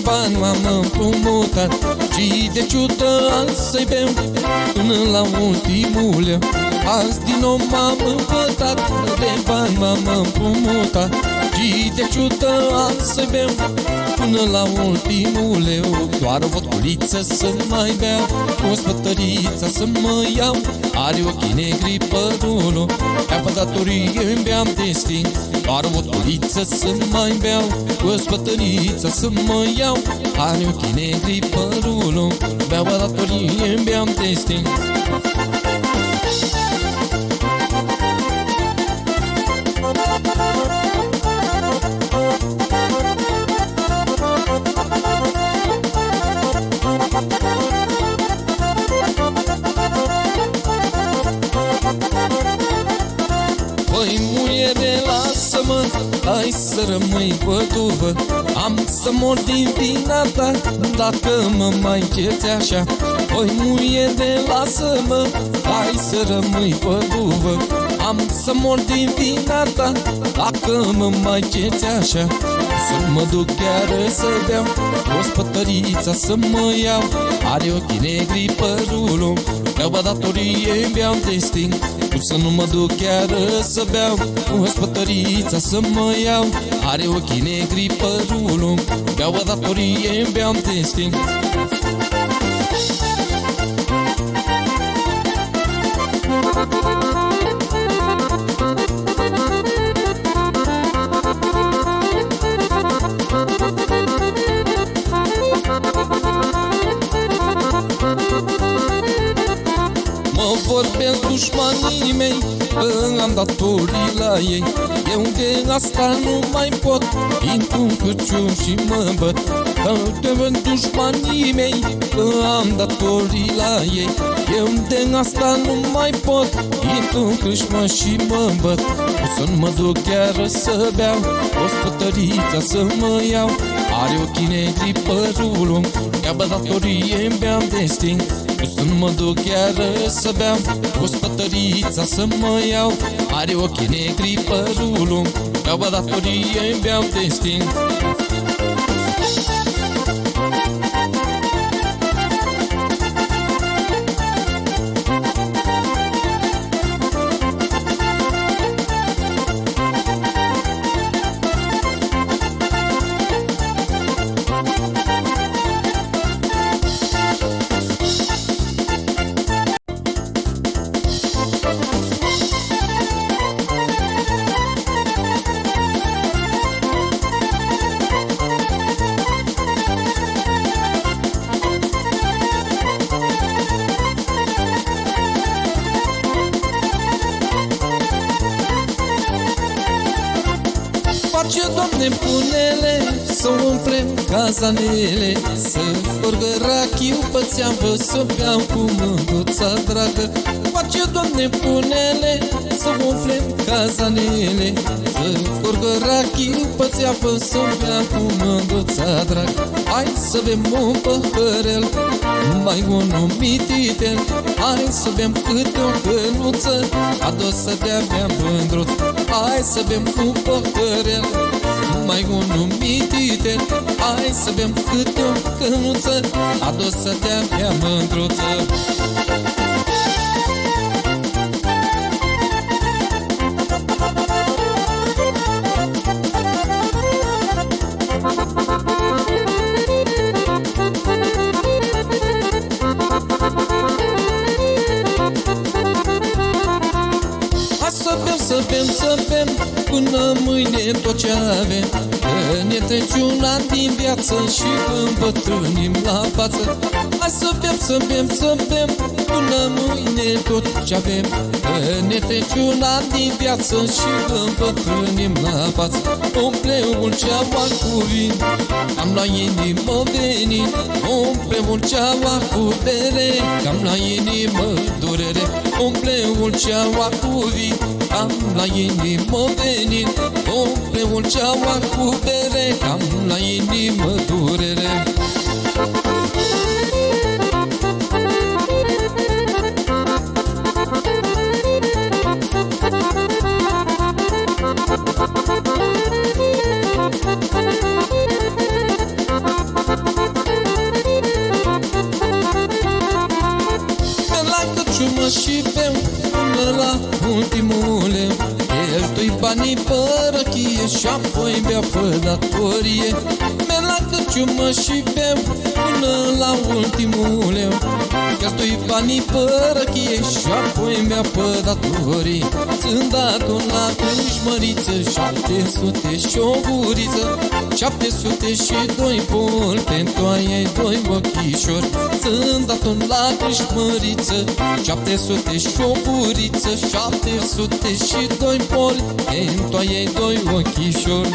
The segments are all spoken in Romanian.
bani m-am împrumutat și de ciudă azi să-i beau până la ultimul leu. Azi din nou m-am împătat, de bani m-am împrumutat și de ciudă azi să-i beau până la ultimul leu. Doar o vodkuliță să mai beau, o spătăriță să mă iau, are ochii negri părul, ca pe datorie îmi beam destin. Doar o vodkuliță să mai beau, o spătăriță să mă iau, are ochii negri părul, beau pe datorie îmi beam destin. Păi muiere, lasă-mă, hai să rămâi văduvă, am să mor din vina ta dacă mă mai cerți așa. Păi muiere, lasă-mă, hai să rămâi văduvă, am să mor din vina ta dacă mă mai cerți așa. Să mă duc chiar să beau, o spătăriță să mă iau, are ochii negri părul, beau pe datorie îmi beau destin. Să nu mă duc chiar să beau, o spătăriță să mă iau, are ochii negri părul, beau pe datorie îmi beau destin. Mă vorbesc dușmanii mei că am datorii la ei, eu de asta nu mai pot, intru în cârcium și mă băt. Că te văd dușmanii mei că am datorii la ei, eu de asta nu mai pot, intru în cârciumă și mă băt. O să nu mă duc chiar să beau, o spătăriță să mă iau, are ochii negri părul, ia pe datorie îmi beam destin. O să nu mă duc chiar să beau, o spătăriță să mă iau, are ochii negri părul, ia pe datorie îmi beam destin. Face, Doamne, punele să umplem cazanele, să furgă rachiu pe țeavă, să beau cu mândruța dragă. Face, Doamne, punele să umplem cazanele, să furgă rachiu pe țeavă, să beau cu mândruța dragă. Hai să bem un păhărel, mai unul mititel, hai să bem câte o cănuță, adu să dea bea mândruț. Hai să bem un păhărel, mai unul mititel, hai să bem câte o cănuță, adu să dea bea mândruță. Să bem până mâine tot ce avem, că ne trece un an din viață și îmbătrânim la față. Hai să bem până mâine tot ce avem, că ne trece un an din viață și îmbătrânim la față. Umple ulceaua cu vin, am la inimă venit, umple ulceaua cu bere, am la inimă durere. Umple ulceaua cu vin, am la inimă venit, umple ulceaua cu bere, am la inimă durere. și beau până la ultimul leu. Cheltui banii pe răchie și apoi bea pe datorie. Merg la căciumă și beau până la ultimul leu. Cheltui banii pe răchie și apoi bea pe datorie. Sunt dat-un la crâșmăriță, 700 și o guriță, 702 poli pentru ai doi ochișori. Sunt dat-un la crâșmăriță, 700 și o guriță, 702 poli pentru ai doi ochișori.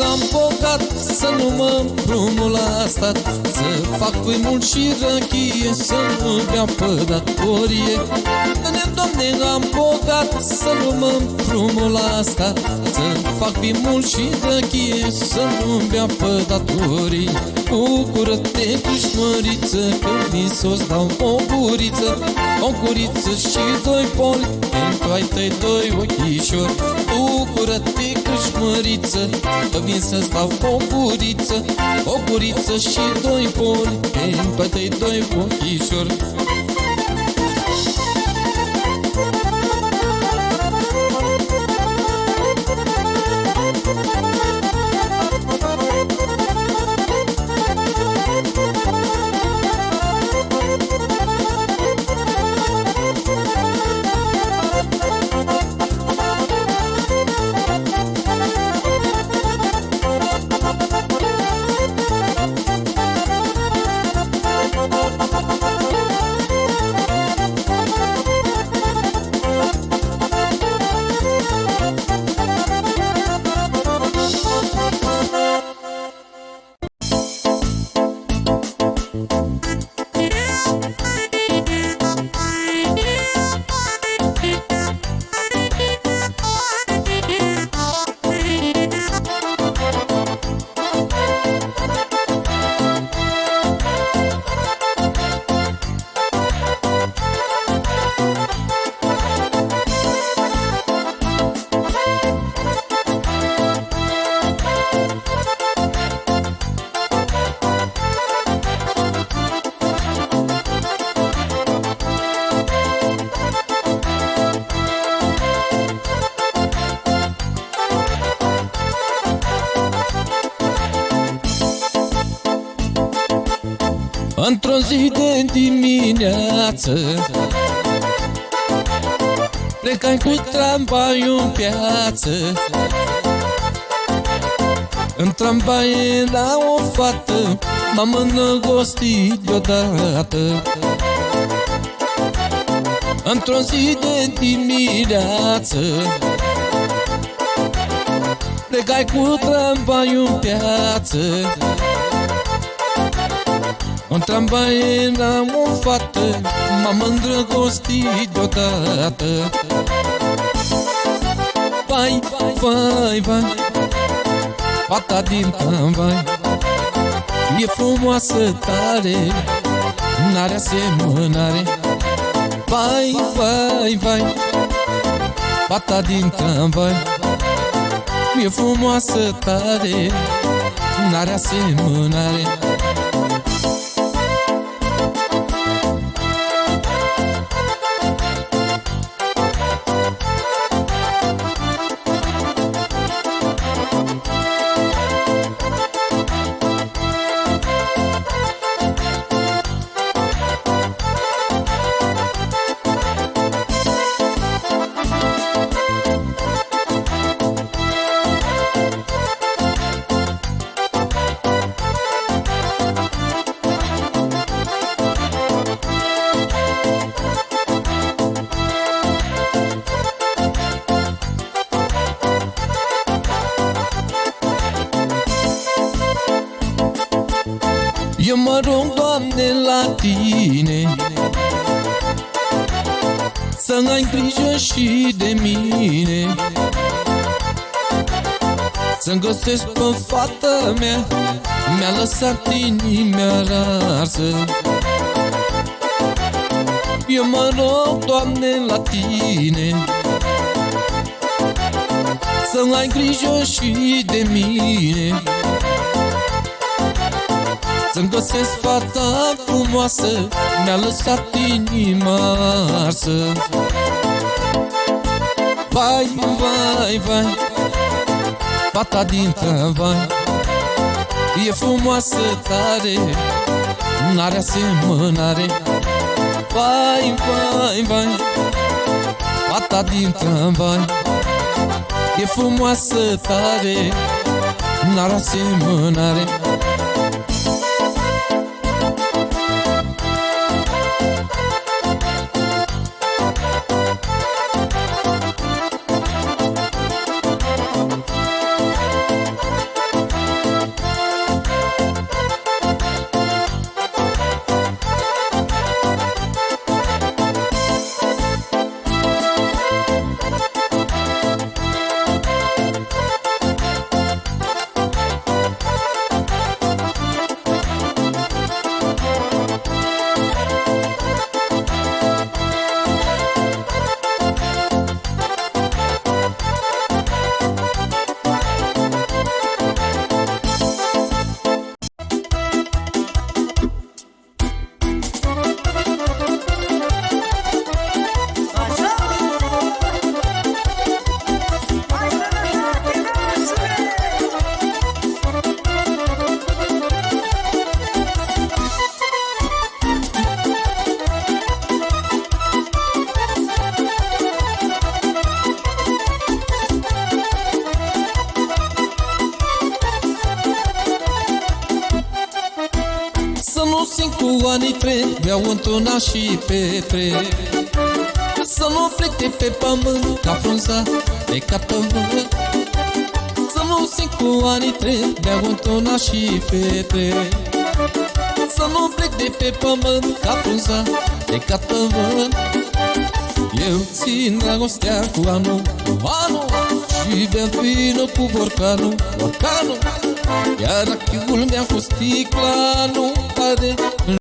Am bogat să nu mă împrumul la stat, să fac pui mult și răchie, să nu bea pe datorie. Dă-ne, Doamne, am bogat să nu mă împrumul la stat, să fac pui mult și răchie, să nu bea pe datorie. Bucură-te, Crâșmăriță, că vin să-ți dau o guriță, o guriță și doi poli pentru ai tăi doi ochișori. Bucură-te, Crâșmăriță, că vin să-ți dau o guriță și doi poli pentru ai tăi doi ochișori. Într-o zi de dimineață plecai cu tramvaiul în piață. În tramvai era o fată, m-am înnăgostit deodată. Într-o zi de dimineață plecai cu tramvaiul în piață. În tramvai era o fată, m-am îndrăgostit deodată. Vai, vai, vai, fata din tramvai e frumoasă tare, n-are asemănare. Vai, vai, vai, fata din tramvai e frumoasă tare, n-are asemănare. Eu mă rog, Doamne, la Tine să ai grijă și de mine, să-mi găsesc pe fata mea, mi-a lăsat inima rarsă. Eu mă rog, Doamne, la Tine să ai grijă și de mine, să-mi găsesc fata frumoasă, mi-a lăsat inima arsă. Vai, vai, vai, fata din tramvai e frumoasă tare, n-are asemănare. Vai, vai, vai, fata din tramvai e frumoasă tare, n-are asemănare. Să nu simt cu anii trec, mi-au întunat și petrec, să nu plec de pe pământ ca frunza de catăvânt. Să nu simt cu anii trec, mi-au întunat și petrec, să nu plec de pe pământ ca frunza de catăvânt. Eu țin dragostea cu anul, și beam vină cu borcanul, iar achiul meu cu sticla nu cade.